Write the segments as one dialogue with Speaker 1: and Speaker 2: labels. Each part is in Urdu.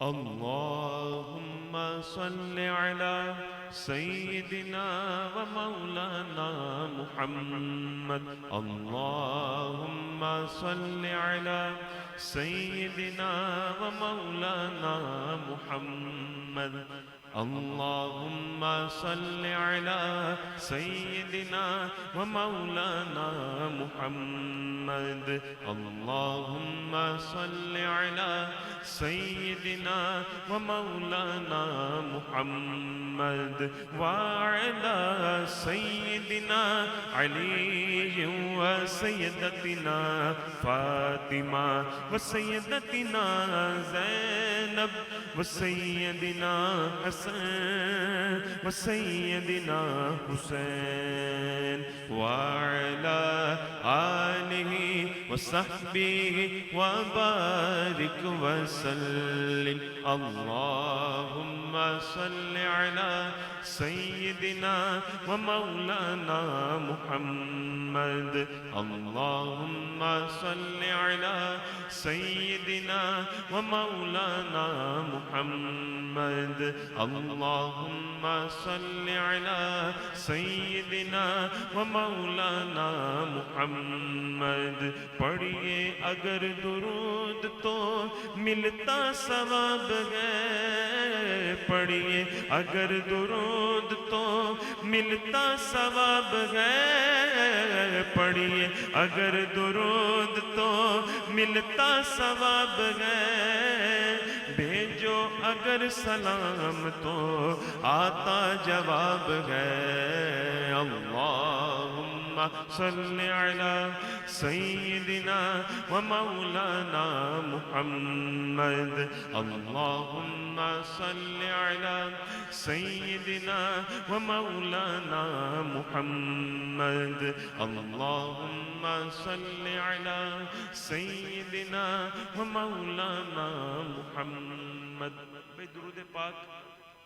Speaker 1: اللهم صل على سيدنا ومولانا محمد. اللهم صل على سيدنا ومولانا محمد. اللهم صل على سيدنا ومولانا محمد. اللهم صل على سيدنا ومولانا محمد وعلى سيدنا علي وسيدتنا فاطمة وسيدتنا زينب وسيدنا حسن وسيدنا حسين وعلى آله وصحبه وبارك وسلم. اللهم صل على سيدنا ومولانا محمد. اللهم صل على سيدنا ومولانا محمد. اللهم صل على سيدنا ومولانا محمد. پڑھیے اگر درود تو ملتا ثواب ہے. پڑھیے اگر درود تو ملتا ثواب ہے. پڑھیے اگر درود تو ملتا ثواب ہے. بھیجو اگر سلام تو آتا جواب ہے. اللہم صل علی سیدنا و مولانا محمد. اللہم صل علی سیدنا و مولانا محمد. اللہم صل علی سیدنا و مولانا محمد. بھئی درود پاک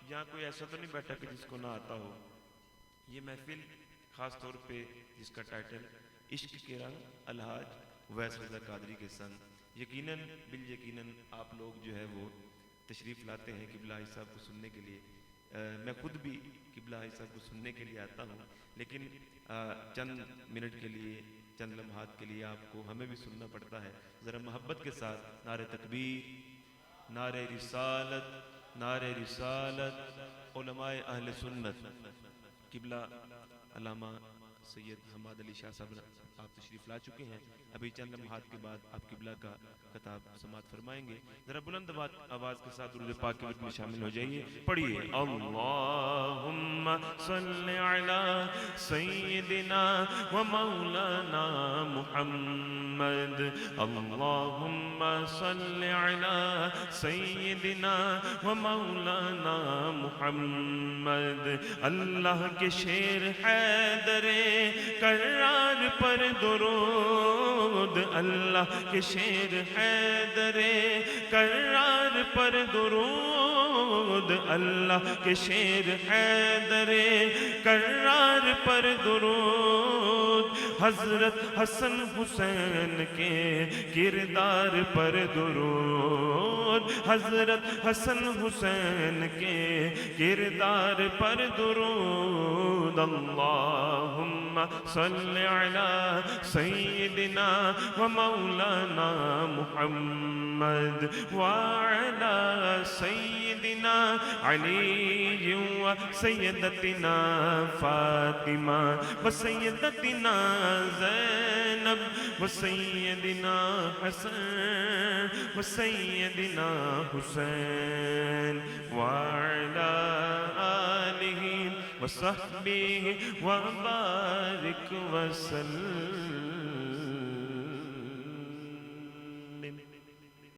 Speaker 1: یہاں کوئی ایسا تو نہیں بیٹھا کہ جس کو نہ آتا ہو. یہ محفل خاص طور پہ جس کا ٹائٹل عشق کے رنگ الحاج اویس رضا قادری کے سنگ، یقیناً بالیقیناً آپ لوگ جو ہے وہ تشریف لاتے ہیں قبلہ حاج صاحب کو سننے کے لیے. میں خود بھی قبلہ حاج صاحب کو سننے کے لیے آتا ہوں، لیکن چند منٹ کے لیے چند لمحات کے لیے آپ کو ہمیں بھی سننا پڑتا ہے. ذرا محبت کے ساتھ نعرہ تکبیر، نعرہ رسالت، نعرہ رسالت. علماء اہل سنت قبلہ علامہ سید حماد علی شاہ صاحب آپ تشریف لا چکے ہیں. ابھی چند لمحات کے بعد آپ قبلہ کا خطاب سماعت فرمائیں گے. ذرا بلند آواز کے ساتھ درود پاک کے وقت میں شامل ہو جائیے. پڑھیے اللہم صل علی سیدنا و مولانا محمد. اللہم صل علی سیدنا و مولانا محمد. اللہ کے شیر حیدر کرار پر درود. اللہ کے شیر حیدر کرار پر درود. اللہ کے شیر حیدر کرار پر درود. حضرت حسن حسین کے کردار پر درود. حضرت حسن حسین کے کردار پر درود. اللہم صل علی سیدنا و مولانا محمد وعلی سیدنا علی و سیدتنا فاطمہ و سیدتنا زینب و سیدنا حسن و سیدنا حسین وعلی آلہ وصحبہ وبارک وسلم.